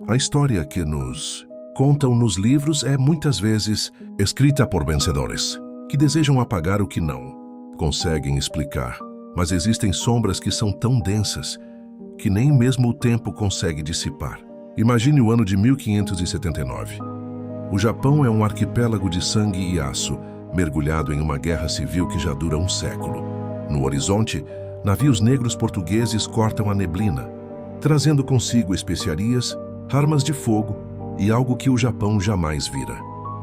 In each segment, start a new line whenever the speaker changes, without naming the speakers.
A história que nos contam nos livros é muitas vezes escrita por vencedores, que desejam apagar o que não conseguem explicar. Mas existem sombras que são tão densas que nem mesmo o tempo consegue dissipar. Imagine o ano de 1579. O Japão é um arquipélago de sangue e aço, mergulhado em uma guerra civil que já dura um século. No horizonte, navios negros portugueses cortam a neblina, trazendo consigo especiarias, armas de fogo e algo que o Japão jamais vira.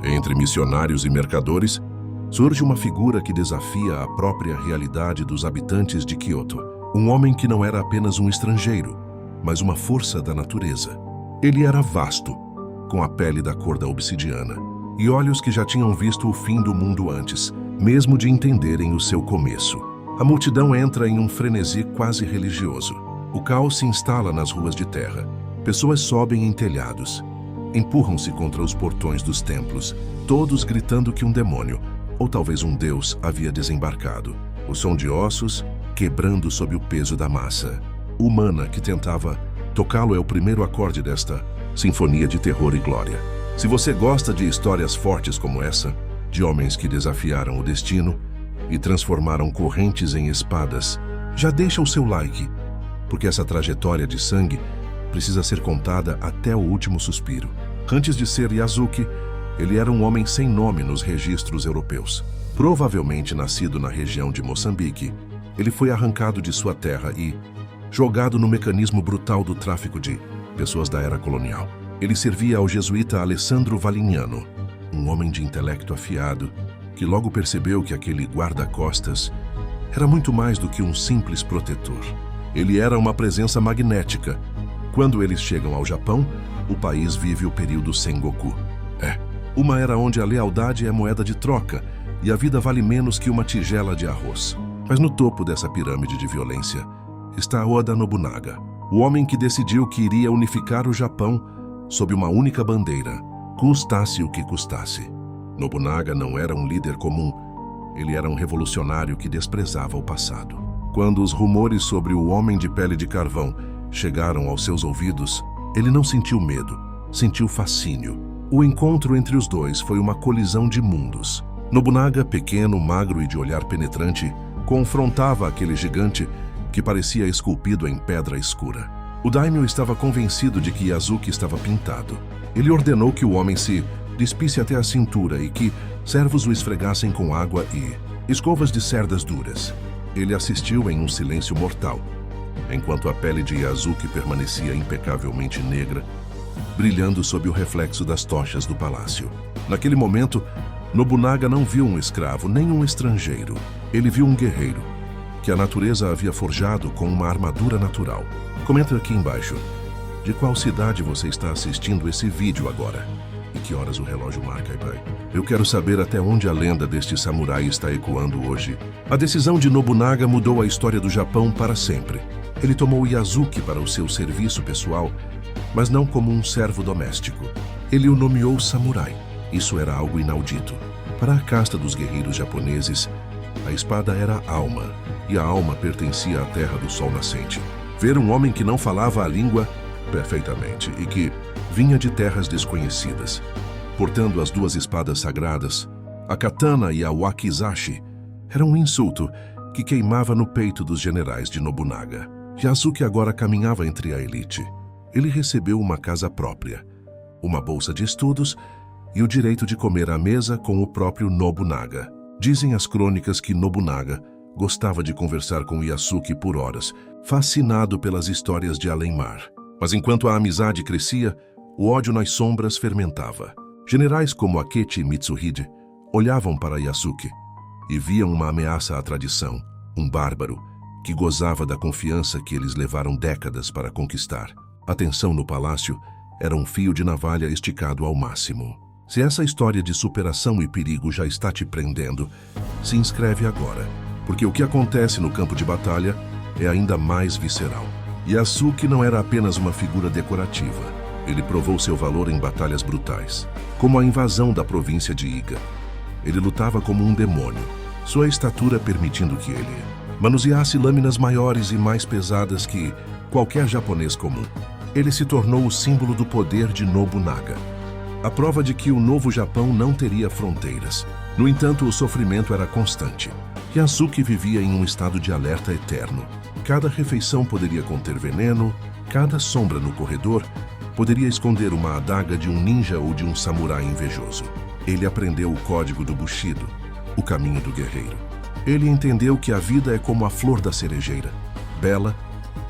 Entre missionários e mercadores, surge uma figura que desafia a própria realidade dos habitantes de Kyoto. Um homem que não era apenas um estrangeiro, mas uma força da natureza. Ele era vasto, com a pele da cor da obsidiana, e olhos que já tinham visto o fim do mundo antes, mesmo de entenderem o seu começo. A multidão entra em um frenesi quase religioso. O caos se instala nas ruas de terra. Pessoas sobem em telhados, empurram-se contra os portões dos templos, todos gritando que um demônio, ou talvez um deus, havia desembarcado. O som de ossos quebrando sob o peso da massa humana que tentava tocá-lo é o primeiro acorde desta sinfonia de terror e glória. Se você gosta de histórias fortes como essa, de homens que desafiaram o destino e transformaram correntes em espadas, já deixa o seu like, porque essa trajetória de sangue precisa ser contada até o último suspiro. Antes de ser Yasuki, ele era um homem sem nome nos registros europeus. Provavelmente nascido na região de Moçambique, ele foi arrancado de sua terra e jogado no mecanismo brutal do tráfico de pessoas da era colonial. Ele servia ao jesuíta Alessandro Valignano, um homem de intelecto afiado, que logo percebeu que aquele guarda-costas era muito mais do que um simples protetor. Ele era uma presença magnética. Quando eles chegam ao Japão, o país vive o período Sengoku. Uma era onde a lealdade é moeda de troca e a vida vale menos que uma tigela de arroz. Mas no topo dessa pirâmide de violência está Oda Nobunaga, o homem que decidiu que iria unificar o Japão sob uma única bandeira, custasse o que custasse. Nobunaga não era um líder comum, ele era um revolucionário que desprezava o passado. Quando os rumores sobre o homem de pele de carvão chegaram aos seus ouvidos, ele não sentiu medo, sentiu fascínio. O encontro entre os dois foi uma colisão de mundos. Nobunaga, pequeno, magro e de olhar penetrante, confrontava aquele gigante que parecia esculpido em pedra escura. O daimyo estava convencido de que Yasuki estava pintado. Ele ordenou que o homem se despisse até a cintura e que servos o esfregassem com água e escovas de cerdas duras. Ele assistiu em um silêncio mortal, enquanto a pele de Yasuki permanecia impecavelmente negra, brilhando sob o reflexo das tochas do palácio. Naquele momento, Nobunaga não viu um escravo, nem um estrangeiro. Ele viu um guerreiro, que a natureza havia forjado com uma armadura natural. Comenta aqui embaixo, de qual cidade você está assistindo esse vídeo agora? E que horas o relógio marca, pai? Eu quero saber até onde a lenda deste samurai está ecoando hoje. A decisão de Nobunaga mudou a história do Japão para sempre. Ele tomou Yasuki para o seu serviço pessoal, mas não como um servo doméstico. Ele o nomeou samurai. Isso era algo inaudito. Para a casta dos guerreiros japoneses, a espada era a alma, e a alma pertencia à terra do sol nascente. Ver um homem que não falava a língua perfeitamente e que vinha de terras desconhecidas, portando as duas espadas sagradas, a katana e a wakizashi, era um insulto que queimava no peito dos generais de Nobunaga. Yasuki agora caminhava entre a elite. Ele recebeu uma casa própria, uma bolsa de estudos e o direito de comer à mesa com o próprio Nobunaga. Dizem as crônicas que Nobunaga gostava de conversar com Yasuki por horas, fascinado pelas histórias de além-mar. Mas enquanto a amizade crescia, o ódio nas sombras fermentava. Generais como Akechi Mitsuhide olhavam para Yasuki e viam uma ameaça à tradição, um bárbaro que gozava da confiança que eles levaram décadas para conquistar. A tensão no palácio era um fio de navalha esticado ao máximo. Se essa história de superação e perigo já está te prendendo, se inscreve agora, porque o que acontece no campo de batalha é ainda mais visceral. Yasuki não era apenas uma figura decorativa. Ele provou seu valor em batalhas brutais, como a invasão da província de Iga. Ele lutava como um demônio, sua estatura permitindo que ele manuseasse lâminas maiores e mais pesadas que qualquer japonês comum. ele se tornou o símbolo do poder de Nobunaga. A prova de que o novo Japão não teria fronteiras. No entanto, o sofrimento era constante. Yasuki vivia em um estado de alerta eterno. Cada refeição poderia conter veneno, cada sombra no corredor poderia esconder uma adaga de um ninja ou de um samurai invejoso. Ele aprendeu o código do Bushido, o caminho do guerreiro. Ele entendeu que a vida é como a flor da cerejeira, bela,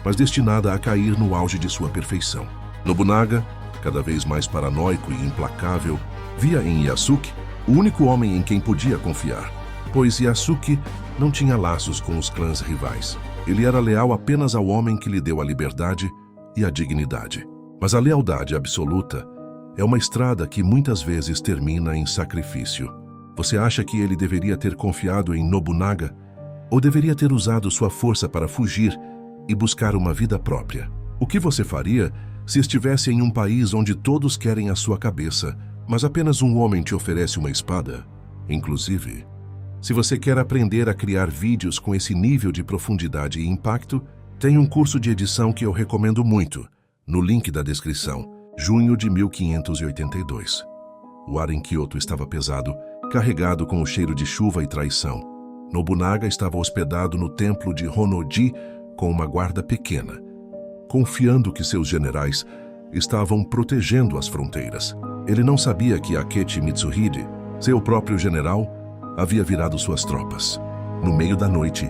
mas destinada a cair no auge de sua perfeição. Nobunaga, cada vez mais paranoico e implacável, via em Yasuki o único homem em quem podia confiar, pois Yasuki não tinha laços com os clãs rivais. Ele era leal apenas ao homem que lhe deu a liberdade e a dignidade. Mas a lealdade absoluta é uma estrada que muitas vezes termina em sacrifício. Você acha que ele deveria ter confiado em Nobunaga ou deveria ter usado sua força para fugir e buscar uma vida própria? O que você faria se estivesse em um país onde todos querem a sua cabeça, mas apenas um homem te oferece uma espada? Inclusive, se você quer aprender a criar vídeos com esse nível de profundidade e impacto, tem um curso de edição que eu recomendo muito, no link da descrição, junho de 1582. O ar em Kyoto estava pesado, carregado com o cheiro de chuva e traição. Nobunaga estava hospedado no templo de Honnoji com uma guarda pequena, confiando que seus generais estavam protegendo as fronteiras. Ele não sabia que Akechi Mitsuhide, seu próprio general, havia virado suas tropas. No meio da noite,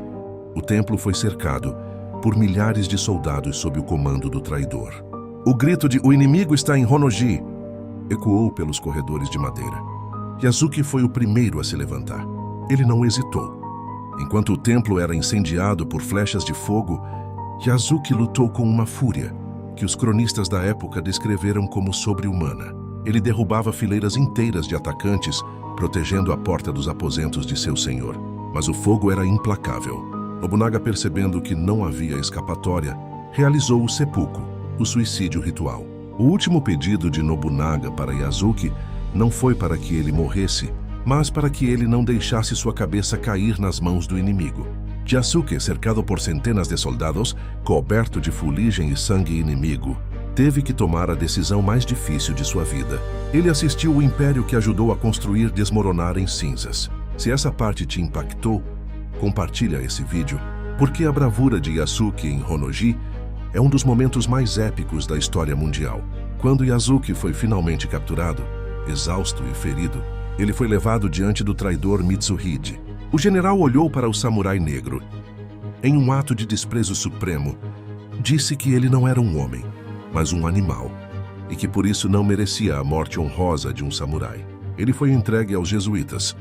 o templo foi cercado por milhares de soldados sob o comando do traidor. O grito de "O inimigo está em Honnoji" ecoou pelos corredores de madeira. Yasuki foi o primeiro a se levantar. Ele não hesitou. Enquanto o templo era incendiado por flechas de fogo, Yasuki lutou com uma fúria que os cronistas da época descreveram como sobre-humana. Ele derrubava fileiras inteiras de atacantes, protegendo a porta dos aposentos de seu senhor. Mas o fogo era implacável. Nobunaga, percebendo que não havia escapatória, realizou o seppuku, o suicídio ritual. O último pedido de Nobunaga para Yasuki não foi para que ele morresse, mas para que ele não deixasse sua cabeça cair nas mãos do inimigo. Yasuki, cercado por centenas de soldados, coberto de fuligem e sangue inimigo, teve que tomar a decisão mais difícil de sua vida. Ele assistiu o império que ajudou a construir desmoronar em cinzas. Se essa parte te impactou, compartilha esse vídeo, porque a bravura de Yasuki em Honnoji é um dos momentos mais épicos da história mundial. Quando Yasuki foi finalmente capturado, exausto e ferido, ele foi levado diante do traidor Mitsuhide. O general olhou para o samurai negro. Em um ato de desprezo supremo, disse que ele não era um homem, mas um animal, e que por isso não merecia a morte honrosa de um samurai. Ele foi entregue aos jesuítas,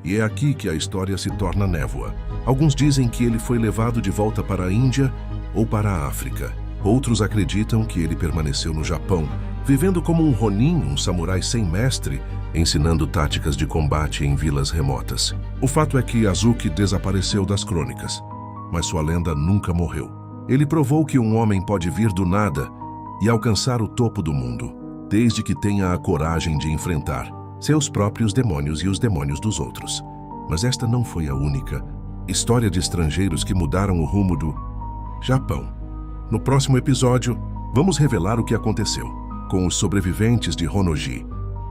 e é aqui que a história se torna névoa. Alguns dizem que ele foi levado de volta para a Índia ou para a África. Outros acreditam que ele permaneceu no Japão, vivendo como um ronin, um samurai sem mestre, ensinando táticas de combate em vilas remotas. O fato é que Yasuki desapareceu das crônicas, mas sua lenda nunca morreu. Ele provou que um homem pode vir do nada e alcançar o topo do mundo, desde que tenha a coragem de enfrentar seus próprios demônios e os demônios dos outros. Mas esta não foi a única história de estrangeiros que mudaram o rumo do Japão. No próximo episódio, vamos revelar o que aconteceu com os sobreviventes de Honnoji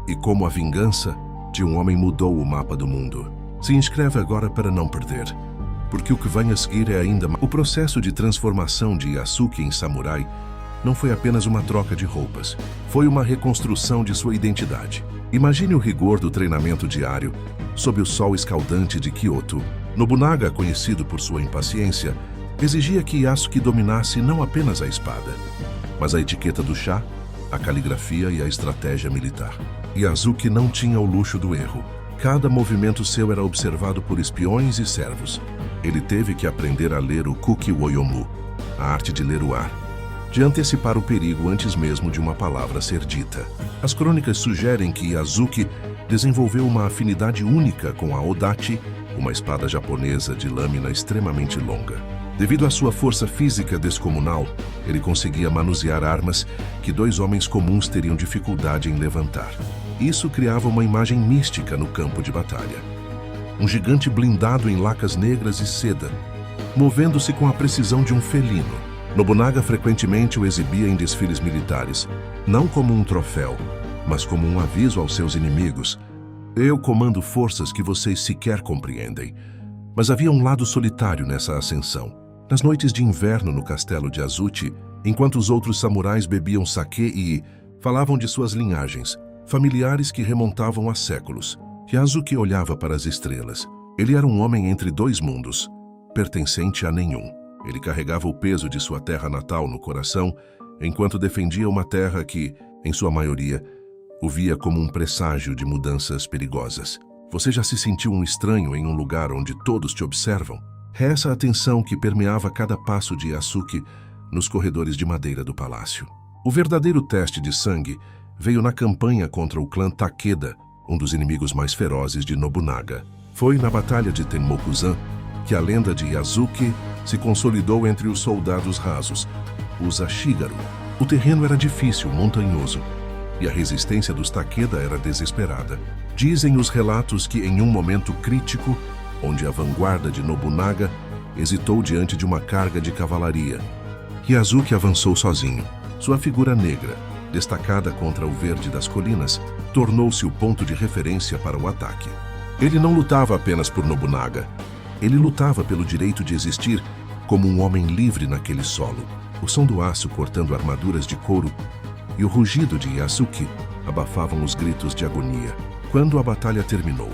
e como a vingança de um homem mudou o mapa do mundo. Se inscreve agora para não perder, porque o que vem a seguir é ainda mais. O processo de transformação de Yasuki em samurai não foi apenas uma troca de roupas, foi uma reconstrução de sua identidade. Imagine o rigor do treinamento diário, sob o sol escaldante de Kyoto. Nobunaga, conhecido por sua impaciência, exigia que Yasuki dominasse não apenas a espada, mas a etiqueta do chá, a caligrafia e a estratégia militar. Yasuki não tinha o luxo do erro. Cada movimento seu era observado por espiões e servos. Ele teve que aprender a ler o Kuki Woyomu, a arte de ler o ar, de antecipar o perigo antes mesmo de uma palavra ser dita. As crônicas sugerem que Yasuki desenvolveu uma afinidade única com a Odachi, uma espada japonesa de lâmina extremamente longa. Devido à sua força física descomunal, ele conseguia manusear armas que dois homens comuns teriam dificuldade em levantar. Isso criava uma imagem mística no campo de batalha. Um gigante blindado em lacas negras e seda, movendo-se com a precisão de um felino. Nobunaga frequentemente o exibia em desfiles militares, não como um troféu, mas como um aviso aos seus inimigos. Eu comando forças que vocês sequer compreendem. Mas havia um lado solitário nessa ascensão. Nas noites de inverno no castelo de Azuchi, enquanto os outros samurais bebiam sake e falavam de suas linhagens, familiares que remontavam a séculos, Yasuki olhava para as estrelas. Ele era um homem entre dois mundos, pertencente a nenhum. Ele carregava o peso de sua terra natal no coração, enquanto defendia uma terra que, em sua maioria, o via como um presságio de mudanças perigosas. Você já se sentiu um estranho em um lugar onde todos te observam? É essa a tensão que permeava cada passo de Yasuki nos corredores de madeira do palácio. O verdadeiro teste de sangue veio na campanha contra o clã Takeda, um dos inimigos mais ferozes de Nobunaga. Foi na Batalha de Tenmokuzan que a lenda de Yasuki se consolidou entre os soldados rasos, os Ashigaru. O terreno era difícil, montanhoso, e a resistência dos Takeda era desesperada. Dizem os relatos que em um momento crítico, onde a vanguarda de Nobunaga hesitou diante de uma carga de cavalaria, Yasuki avançou sozinho. Sua figura negra, destacada contra o verde das colinas, tornou-se o ponto de referência para o ataque. Ele não lutava apenas por Nobunaga. Ele lutava pelo direito de existir como um homem livre naquele solo. O som do aço cortando armaduras de couro e o rugido de Yasuki abafavam os gritos de agonia. Quando a batalha terminou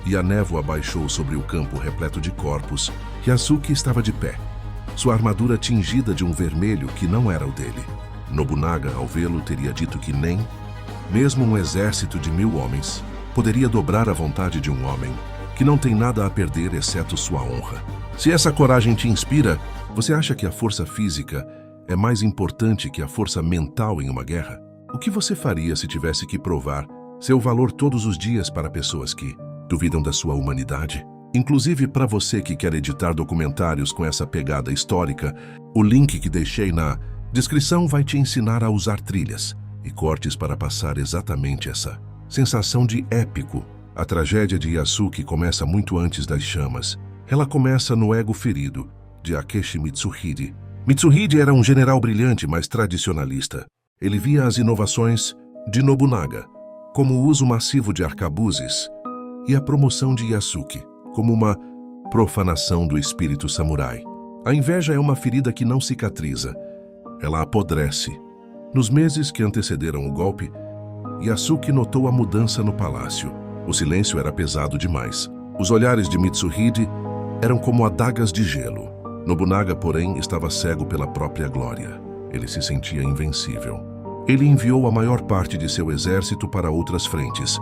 e a névoa baixou sobre o campo repleto de corpos, Yasuki estava de pé, sua armadura tingida de um vermelho que não era o dele. Nobunaga, ao vê-lo, teria dito que nem, mesmo um exército de 1000 homens, poderia dobrar a vontade de um homem que não tem nada a perder exceto sua honra. Se essa coragem te inspira, você acha que a força física é mais importante que a força mental em uma guerra? O que você faria se tivesse que provar seu valor todos os dias para pessoas que duvidam da sua humanidade? Inclusive para você que quer editar documentários com essa pegada histórica, o link que deixei na descrição vai te ensinar a usar trilhas e cortes para passar exatamente essa sensação de épico. A tragédia de Yasuki começa muito antes das chamas. Ela começa no ego ferido de Akechi Mitsuhide. Mitsuhide era um general brilhante, mas tradicionalista. Ele via as inovações de Nobunaga, como o uso massivo de arcabuzes, e a promoção de Yasuki, como uma profanação do espírito samurai. A inveja é uma ferida que não cicatriza. Ela apodrece. Nos meses que antecederam o golpe, Yasuki notou a mudança no palácio. O silêncio era pesado demais. Os olhares de Mitsuhide eram como adagas de gelo. Nobunaga, porém, estava cego pela própria glória. Ele se sentia invencível. Ele enviou a maior parte de seu exército para outras frentes,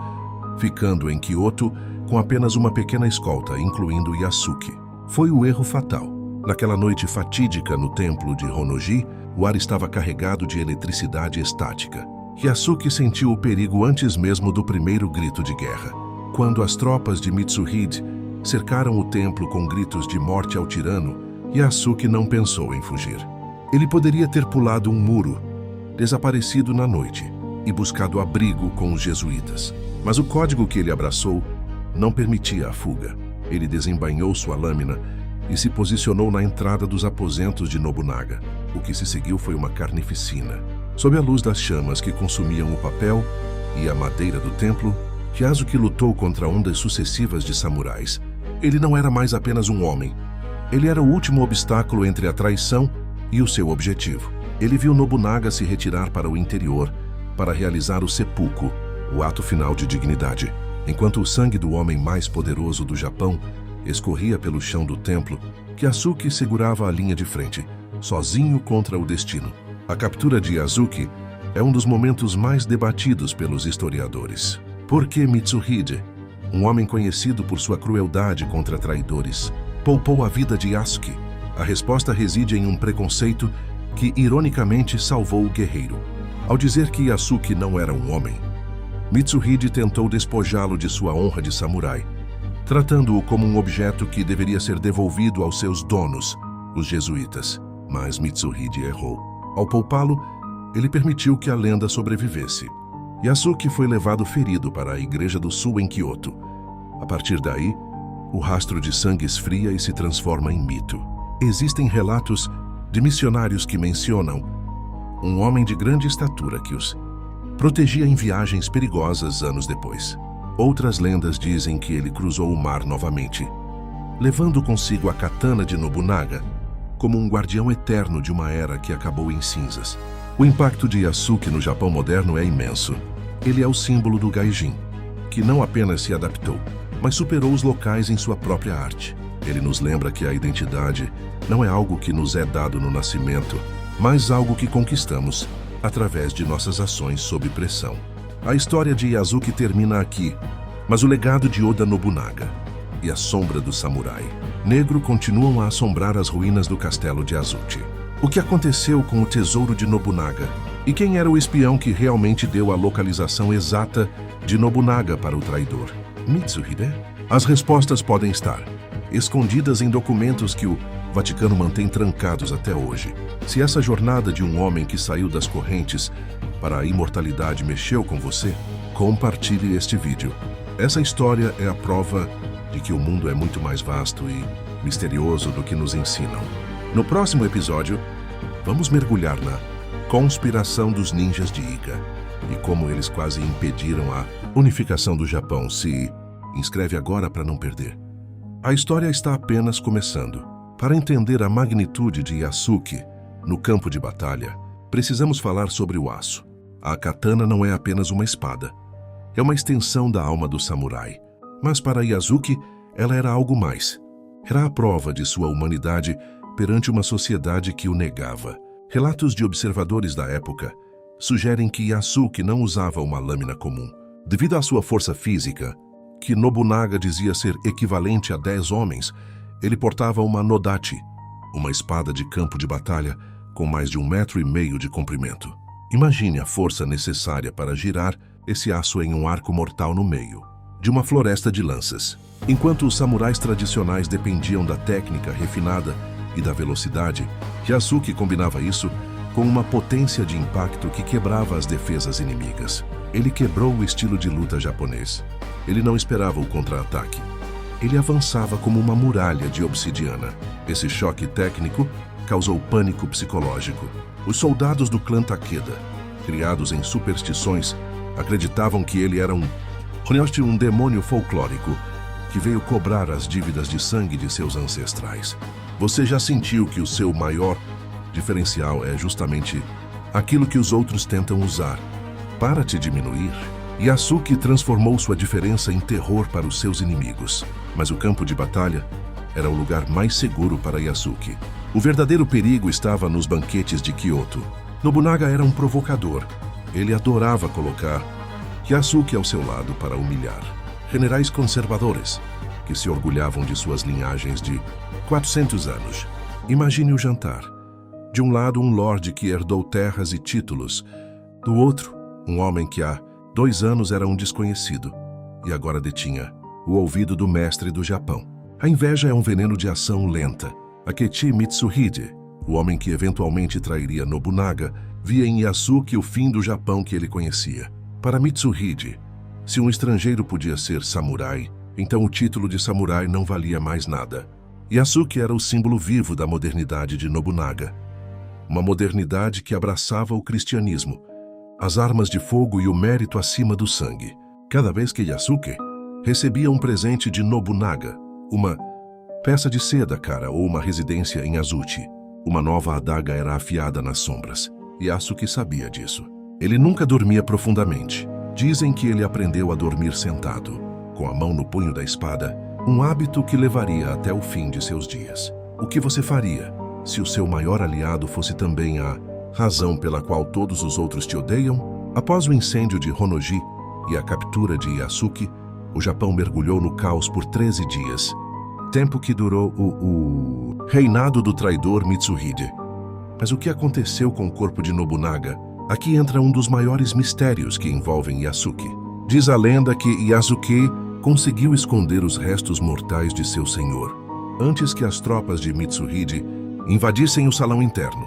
ficando em Kyoto com apenas uma pequena escolta, incluindo Yasuki. Foi o erro fatal. Naquela noite fatídica no templo de Honnoji, o ar estava carregado de eletricidade estática. Yasuki sentiu o perigo antes mesmo do primeiro grito de guerra. Quando as tropas de Mitsuhide cercaram o templo com gritos de morte ao tirano, Yasuki não pensou em fugir. Ele poderia ter pulado um muro, desaparecido na noite e buscado abrigo com os jesuítas. Mas o código que ele abraçou não permitia a fuga. Ele desembainhou sua lâmina e se posicionou na entrada dos aposentos de Nobunaga. O que se seguiu foi uma carnificina. Sob a luz das chamas que consumiam o papel e a madeira do templo, Yasuki lutou contra ondas sucessivas de samurais. Ele não era mais apenas um homem. Ele era o último obstáculo entre a traição e o seu objetivo. Ele viu Nobunaga se retirar para o interior para realizar o seppuku, o ato final de dignidade. Enquanto o sangue do homem mais poderoso do Japão escorria pelo chão do templo, Yasuki segurava a linha de frente, sozinho contra o destino. A captura de Yasuki é um dos momentos mais debatidos pelos historiadores. Por que Mitsuhide, um homem conhecido por sua crueldade contra traidores, poupou a vida de Yasuki? A resposta reside em um preconceito que, ironicamente, salvou o guerreiro. Ao dizer que Yasuki não era um homem, Mitsuhide tentou despojá-lo de sua honra de samurai, tratando-o como um objeto que deveria ser devolvido aos seus donos, os jesuítas. Mas Mitsuhide errou. Ao poupá-lo, ele permitiu que a lenda sobrevivesse. Yasuki foi levado ferido para a Igreja do Sul em Kyoto. A partir daí, o rastro de sangue esfria e se transforma em mito. Existem relatos de missionários que mencionam um homem de grande estatura que os protegia em viagens perigosas anos depois. Outras lendas dizem que ele cruzou o mar novamente, levando consigo a katana de Nobunaga, como um guardião eterno de uma era que acabou em cinzas. O impacto de Yasuke no Japão moderno é imenso. Ele é o símbolo do gaijin, que não apenas se adaptou, mas superou os locais em sua própria arte. Ele nos lembra que a identidade não é algo que nos é dado no nascimento, mas algo que conquistamos através de nossas ações sob pressão. A história de Yasuke termina aqui, mas o legado de Oda Nobunaga e a sombra do samurai negro continuam a assombrar as ruínas do castelo de Azuchi. O que aconteceu com o tesouro de Nobunaga? E quem era o espião que realmente deu a localização exata de Nobunaga para o traidor? Mitsuhide? As respostas podem estar escondidas em documentos que o Vaticano mantém trancados até hoje. Se essa jornada de um homem que saiu das correntes para a imortalidade mexeu com você, compartilhe este vídeo. Essa história é a prova de que o mundo é muito mais vasto e misterioso do que nos ensinam. No próximo episódio, vamos mergulhar na conspiração dos ninjas de Iga e como eles quase impediram a unificação do Japão. Se inscreve agora para não perder. A história está apenas começando. Para entender a magnitude de Yasuke no campo de batalha, precisamos falar sobre o aço. A katana não é apenas uma espada. É uma extensão da alma do samurai. Mas para Yasuke, ela era algo mais. Era a prova de sua humanidade perante uma sociedade que o negava. Relatos de observadores da época sugerem que Yasuke não usava uma lâmina comum. Devido à sua força física, que Nobunaga dizia ser equivalente a 10 homens, ele portava uma Nodachi, uma espada de campo de batalha com mais de 1,5 metro de comprimento. Imagine a força necessária para girar esse aço em um arco mortal no meio de uma floresta de lanças. Enquanto os samurais tradicionais dependiam da técnica refinada e da velocidade, Yasuke combinava isso com uma potência de impacto que quebrava as defesas inimigas. Ele quebrou o estilo de luta japonês. Ele não esperava o contra-ataque. Ele avançava como uma muralha de obsidiana. Esse choque técnico causou pânico psicológico. Os soldados do clã Takeda, criados em superstições, acreditavam que ele era um demônio folclórico que veio cobrar as dívidas de sangue de seus ancestrais. Você já sentiu que o seu maior diferencial é justamente aquilo que os outros tentam usar para te diminuir? Yasuke transformou sua diferença em terror para os seus inimigos. Mas o campo de batalha era o lugar mais seguro para Yasuke. O verdadeiro perigo estava nos banquetes de Kyoto. Nobunaga era um provocador. Ele adorava colocar Yasuke ao seu lado para humilhar. Generais conservadores, que se orgulhavam de suas linhagens de 400 anos. Imagine o jantar. De um lado, um lorde que herdou terras e títulos. Do outro, um homem que há 2 anos era um desconhecido e agora detinha o ouvido do mestre do Japão. A inveja é um veneno de ação lenta. Akechi Mitsuhide, o homem que eventualmente trairia Nobunaga, via em Yasuke o fim do Japão que ele conhecia. Para Mitsuhide, se um estrangeiro podia ser samurai, então o título de samurai não valia mais nada. Yasuke era o símbolo vivo da modernidade de Nobunaga. Uma modernidade que abraçava o cristianismo, as armas de fogo e o mérito acima do sangue. Cada vez que Yasuke recebia um presente de Nobunaga, uma peça de seda cara ou uma residência em Azuchi, uma nova adaga era afiada nas sombras. Yasuke sabia disso. Ele nunca dormia profundamente. Dizem que ele aprendeu a dormir sentado, com a mão no punho da espada, um hábito que levaria até o fim de seus dias. O que você faria se o seu maior aliado fosse também a razão pela qual todos os outros te odeiam? Após o incêndio de Honnoji e a captura de Yasuke, o Japão mergulhou no caos por 13 dias, tempo que durou o reinado do traidor Mitsuhide. Mas o que aconteceu com o corpo de Nobunaga? Aqui entra um dos maiores mistérios que envolvem Yasuke. Diz a lenda que Yasuke conseguiu esconder os restos mortais de seu senhor, antes que as tropas de Mitsuhide invadissem o salão interno.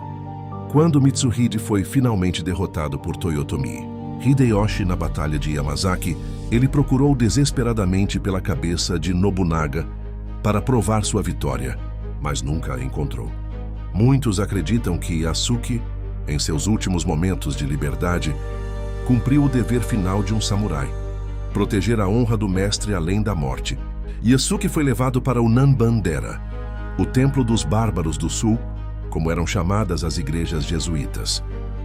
Quando Mitsuhide foi finalmente derrotado por Toyotomi Hideyoshi na Batalha de Yamazaki, ele procurou desesperadamente pela cabeça de Nobunaga para provar sua vitória, mas nunca a encontrou. Muitos acreditam que Yasuke, em seus últimos momentos de liberdade, cumpriu o dever final de um samurai: proteger a honra do mestre além da morte. Yasuke foi levado para o Nanbandera, o templo dos bárbaros do sul, como eram chamadas as igrejas jesuítas.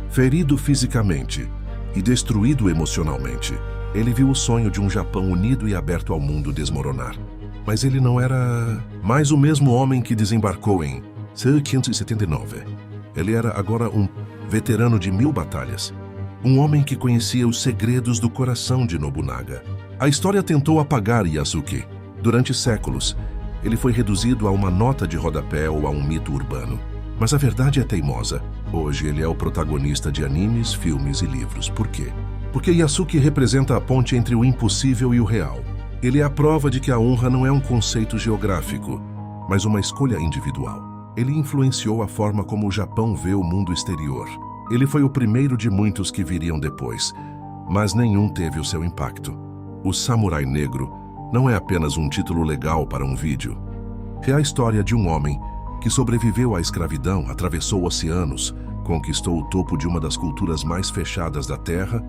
Ferido fisicamente e destruído emocionalmente, ele viu o sonho de um Japão unido e aberto ao mundo desmoronar. Mas ele não era mais o mesmo homem que desembarcou em 1579. Ele era agora um veterano de 1000 batalhas. Um homem que conhecia os segredos do coração de Nobunaga. A história tentou apagar Yasuke. Durante séculos, ele foi reduzido a uma nota de rodapé ou a um mito urbano. Mas a verdade é teimosa. Hoje ele é o protagonista de animes, filmes e livros. Por quê? Porque Yasuke representa a ponte entre o impossível e o real. Ele é a prova de que a honra não é um conceito geográfico, mas uma escolha individual. Ele influenciou a forma como o Japão vê o mundo exterior. Ele foi o primeiro de muitos que viriam depois, mas nenhum teve o seu impacto. O Samurai Negro não é apenas um título legal para um vídeo. É a história de um homem que sobreviveu à escravidão, atravessou oceanos, conquistou o topo de uma das culturas mais fechadas da Terra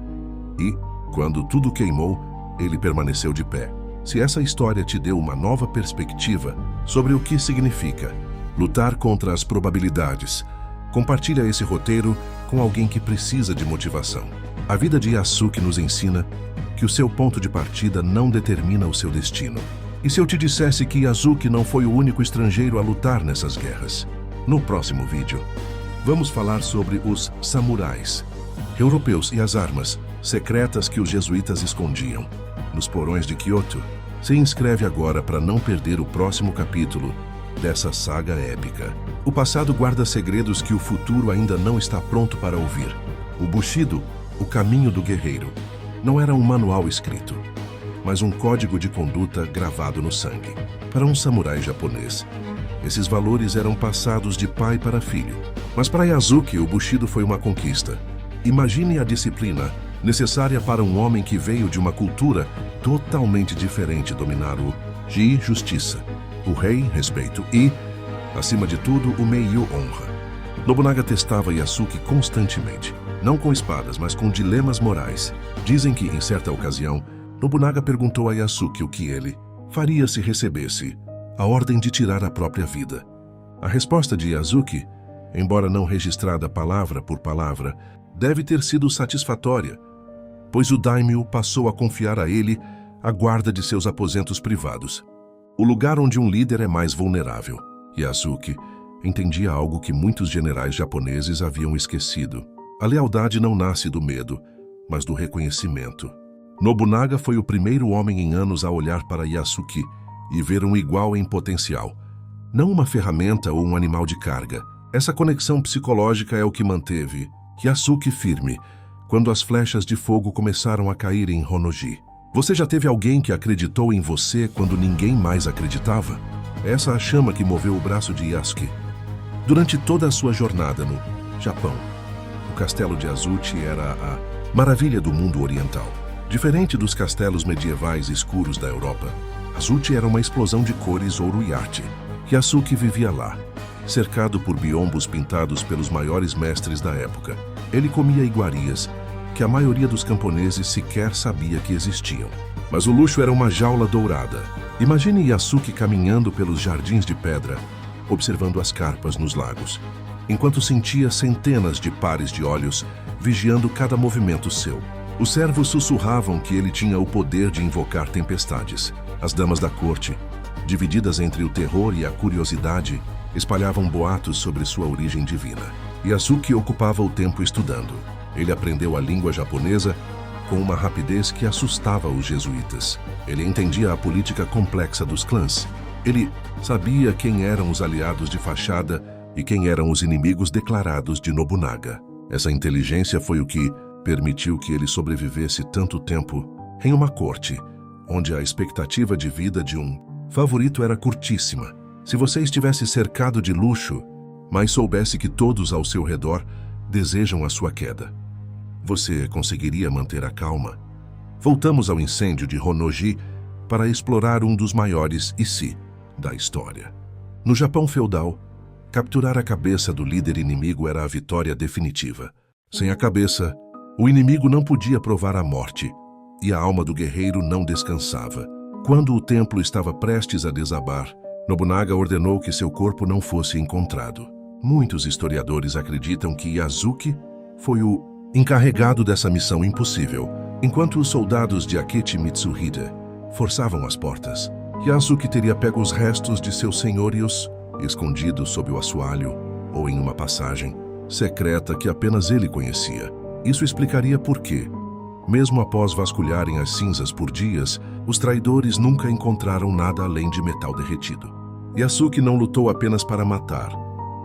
e, quando tudo queimou, ele permaneceu de pé. Se essa história te deu uma nova perspectiva sobre o que significa lutar contra as probabilidades, compartilha esse roteiro com alguém que precisa de motivação. A vida de Yasuke nos ensina que o seu ponto de partida não determina o seu destino. E se eu te dissesse que Yasuke não foi o único estrangeiro a lutar nessas guerras? No próximo vídeo, vamos falar sobre os samurais europeus e as armas secretas que os jesuítas escondiam nos porões de Kyoto. Se inscreve agora para não perder o próximo capítulo dessa saga épica. O passado guarda segredos que o futuro ainda não está pronto para ouvir. O Bushido, o caminho do guerreiro, não era um manual escrito, mas um código de conduta gravado no sangue. Para um samurai japonês, esses valores eram passados de pai para filho. Mas para Yasuke, o Bushido foi uma conquista. Imagine a disciplina necessária para um homem que veio de uma cultura totalmente diferente dominar o ji, justiça, o rei, respeito e, acima de tudo, o meio, honra. Nobunaga testava Yasuke constantemente, não com espadas, mas com dilemas morais. Dizem que, em certa ocasião, Nobunaga perguntou a Yasuke o que ele faria se recebesse a ordem de tirar a própria vida. A resposta de Yasuke, embora não registrada palavra por palavra, deve ter sido satisfatória, pois o daimyo passou a confiar a ele a guarda de seus aposentos privados, o lugar onde um líder é mais vulnerável. Yasuke entendia algo que muitos generais japoneses haviam esquecido. A lealdade não nasce do medo, mas do reconhecimento. Nobunaga foi o primeiro homem em anos a olhar para Yasuke e ver um igual em potencial, não uma ferramenta ou um animal de carga. Essa conexão psicológica é o que manteve Yasuke firme quando as flechas de fogo começaram a cair em Honnoji. Você já teve alguém que acreditou em você quando ninguém mais acreditava? Essa é a chama que moveu o braço de Yasuke. Durante toda a sua jornada no Japão, o castelo de Azuchi era a maravilha do mundo oriental. Diferente dos castelos medievais escuros da Europa, Azuchi era uma explosão de cores, ouro e arte. Yasuke vivia lá, cercado por biombos pintados pelos maiores mestres da época. Ele comia iguarias que a maioria dos camponeses sequer sabia que existiam. Mas o luxo era uma jaula dourada. Imagine Yasuke caminhando pelos jardins de pedra, observando as carpas nos lagos, enquanto sentia centenas de pares de olhos vigiando cada movimento seu. Os servos sussurravam que ele tinha o poder de invocar tempestades. As damas da corte, divididas entre o terror e a curiosidade, espalhavam boatos sobre sua origem divina. Yasuke ocupava o tempo estudando. Ele aprendeu a língua japonesa com uma rapidez que assustava os jesuítas. Ele entendia a política complexa dos clãs. Ele sabia quem eram os aliados de fachada e quem eram os inimigos declarados de Nobunaga. Essa inteligência foi o que permitiu que ele sobrevivesse tanto tempo em uma corte, onde a expectativa de vida de um favorito era curtíssima. Se você estivesse cercado de luxo, mas soubesse que todos ao seu redor desejam a sua queda, você conseguiria manter a calma? Voltamos ao incêndio de Honnoji para explorar um dos maiores Issei da história. No Japão feudal, Capturar a cabeça do líder inimigo era a vitória definitiva. Sem a cabeça, o inimigo não podia provar a morte, e a alma do guerreiro não descansava. Quando o templo estava prestes a desabar, Nobunaga ordenou que seu corpo não fosse encontrado. Muitos historiadores acreditam que Yasuke foi o encarregado dessa missão impossível. Enquanto os soldados de Akechi Mitsuhide forçavam as portas, Yasuke teria pego os restos de seu senhor e os escondido sob o assoalho ou em uma passagem secreta que apenas ele conhecia. Isso explicaria por que, mesmo após vasculharem as cinzas por dias, os traidores nunca encontraram nada além de metal derretido. Yasuke não lutou apenas para matar.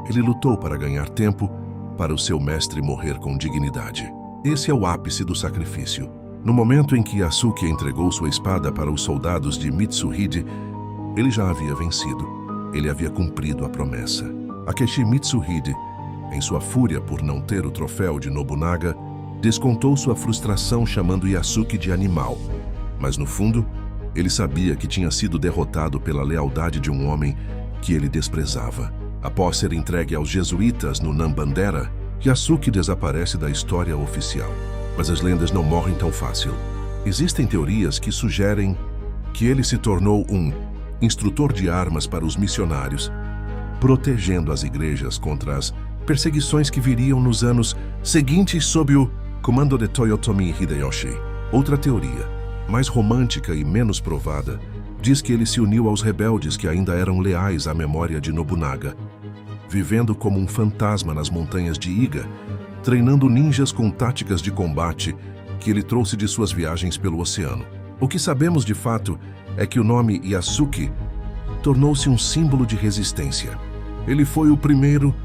Ele lutou para ganhar tempo, para o seu mestre morrer com dignidade. Esse é o ápice do sacrifício. No momento em que Yasuke entregou sua espada para os soldados de Mitsuhide, ele já havia vencido. Ele havia cumprido a promessa. Akechi Mitsuhide, em sua fúria por não ter o troféu de Nobunaga, descontou sua frustração chamando Yasuke de animal. Mas no fundo, ele sabia que tinha sido derrotado pela lealdade de um homem que ele desprezava. Após ser entregue aos jesuítas no Nambandera, Yasuke desaparece da história oficial. Mas as lendas não morrem tão fácil. Existem teorias que sugerem que ele se tornou um instrutor de armas para os missionários, protegendo as igrejas contra as perseguições que viriam nos anos seguintes sob o comando de Toyotomi Hideyoshi. Outra teoria, mais romântica e menos provada, diz que ele se uniu aos rebeldes que ainda eram leais à memória de Nobunaga, vivendo como um fantasma nas montanhas de Iga, treinando ninjas com táticas de combate que ele trouxe de suas viagens pelo oceano. O que sabemos de fato é que o nome Yasuke tornou-se um símbolo de resistência. Ele foi o primeiro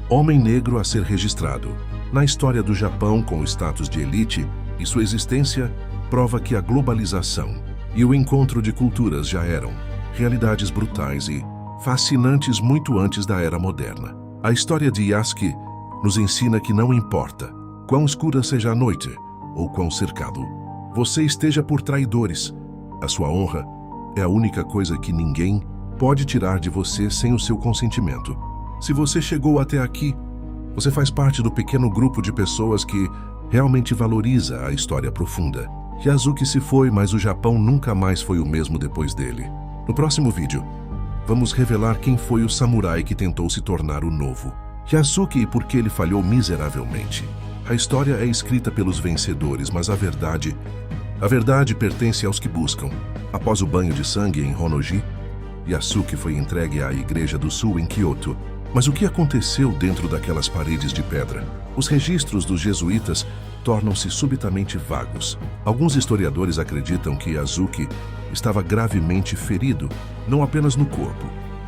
homem negro a ser registrado na história do Japão com status de elite, e sua existência prova que a globalização e o encontro de culturas já eram realidades brutais e fascinantes muito antes da era moderna. A história de Yasuke nos ensina que não importa quão escura seja a noite ou quão cercado você esteja por traidores, a sua honra é a única coisa que ninguém pode tirar de você sem o seu consentimento. Se você chegou até aqui, você faz parte do pequeno grupo de pessoas que realmente valoriza a história profunda. Yasuke se foi, mas o Japão nunca mais foi o mesmo depois dele. No próximo vídeo, vamos revelar quem foi o samurai que tentou se tornar o novo Yasuke e por que ele falhou miseravelmente. A história é escrita pelos vencedores, mas a verdade pertence aos que buscam. Após o banho de sangue em Honnoji, Yasuke foi entregue à Igreja do Sul em Kyoto. Mas o que aconteceu dentro daquelas paredes de pedra? Os registros dos jesuítas tornam-se subitamente vagos. Alguns historiadores acreditam que Yasuke estava gravemente ferido, não apenas no corpo,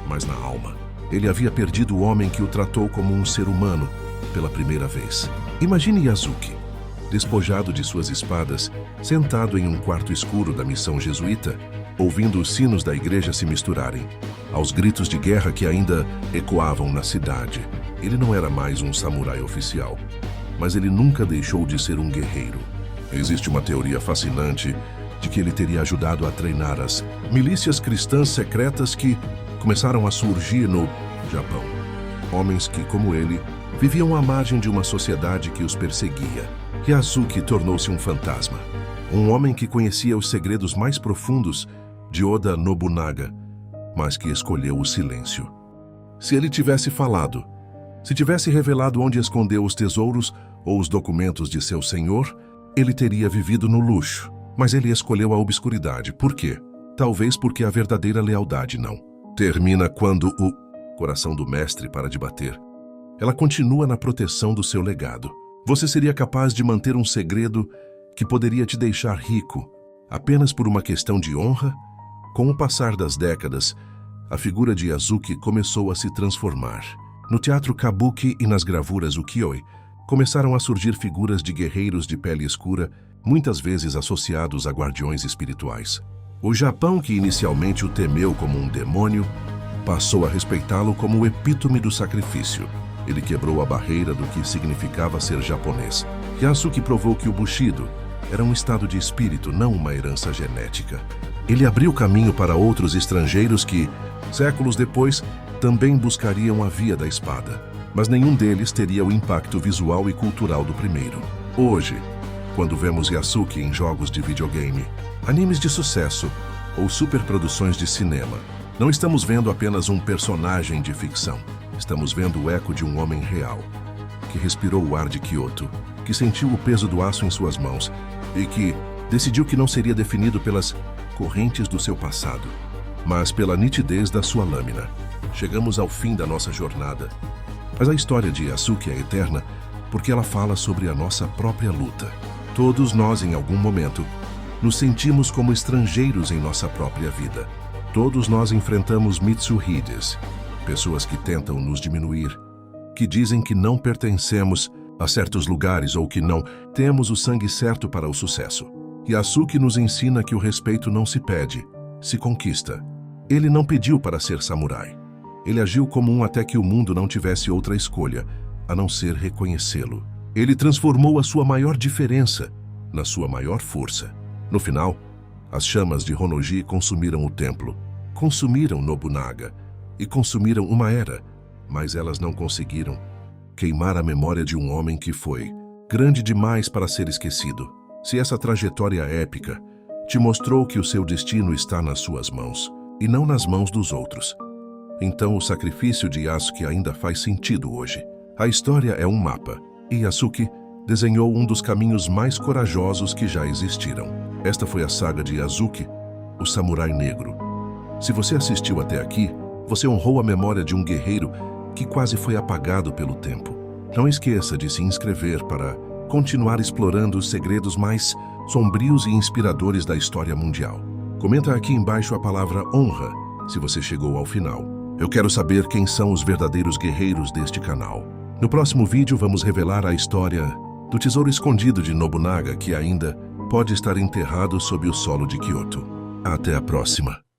mas na alma. Ele havia perdido o homem que o tratou como um ser humano pela primeira vez. Imagine Yasuke, despojado de suas espadas, sentado em um quarto escuro da missão jesuíta, ouvindo os sinos da igreja se misturarem aos gritos de guerra que ainda ecoavam na cidade. Ele não era mais um samurai oficial, mas ele nunca deixou de ser um guerreiro. Existe uma teoria fascinante de que ele teria ajudado a treinar as milícias cristãs secretas que começaram a surgir no Japão. Homens que, como ele, viviam à margem de uma sociedade que os perseguia. Yasuke tornou-se um fantasma, um homem que conhecia os segredos mais profundos de Oda Nobunaga, mas que escolheu o silêncio. Se ele tivesse falado, se tivesse revelado onde escondeu os tesouros ou os documentos de seu senhor, ele teria vivido no luxo. Mas ele escolheu a obscuridade. Por quê? Talvez porque a verdadeira lealdade não termina quando o coração do mestre para de bater. Ela continua na proteção do seu legado. Você seria capaz de manter um segredo que poderia te deixar rico apenas por uma questão de honra? Com o passar das décadas, a figura de Yasuke começou a se transformar. No teatro kabuki e nas gravuras ukiyo-e, começaram a surgir figuras de guerreiros de pele escura, muitas vezes associados a guardiões espirituais. O Japão, que inicialmente o temeu como um demônio, passou a respeitá-lo como o epítome do sacrifício. Ele quebrou a barreira do que significava ser japonês. Yasuke provou que o Bushido era um estado de espírito, não uma herança genética. Ele abriu caminho para outros estrangeiros que, séculos depois, também buscariam a via da espada, mas nenhum deles teria o impacto visual e cultural do primeiro. Hoje, quando vemos Yasuke em jogos de videogame, animes de sucesso ou superproduções de cinema, não estamos vendo apenas um personagem de ficção. Estamos vendo o eco de um homem real, que respirou o ar de Kyoto, que sentiu o peso do aço em suas mãos e que decidiu que não seria definido pelas correntes do seu passado, mas pela nitidez da sua lâmina. Chegamos ao fim da nossa jornada, mas a história de Yasuke é eterna porque ela fala sobre a nossa própria luta. Todos nós, em algum momento, nos sentimos como estrangeiros em nossa própria vida. Todos nós enfrentamos Mitsuhides, pessoas que tentam nos diminuir, que dizem que não pertencemos a certos lugares ou que não temos o sangue certo para o sucesso. Yasuke nos ensina que o respeito não se pede, se conquista. Ele não pediu para ser samurai. Ele agiu como um até que o mundo não tivesse outra escolha, a não ser reconhecê-lo. Ele transformou a sua maior diferença na sua maior força. No final, as chamas de Honnoji consumiram o templo, consumiram Nobunaga e consumiram uma era, mas elas não conseguiram queimar a memória de um homem que foi grande demais para ser esquecido. Se essa trajetória épica te mostrou que o seu destino está nas suas mãos e não nas mãos dos outros, então o sacrifício de Yasuke ainda faz sentido hoje. A história é um mapa, e Yasuke desenhou um dos caminhos mais corajosos que já existiram. Esta foi a saga de Yasuke, o samurai negro. Se você assistiu até aqui, você honrou a memória de um guerreiro que quase foi apagado pelo tempo. Não esqueça de se inscrever para continuar explorando os segredos mais sombrios e inspiradores da história mundial. Comenta aqui embaixo a palavra honra, se você chegou ao final. Eu quero saber quem são os verdadeiros guerreiros deste canal. No próximo vídeo vamos revelar a história do tesouro escondido de Nobunaga que ainda pode estar enterrado sob o solo de Kyoto. Até a próxima!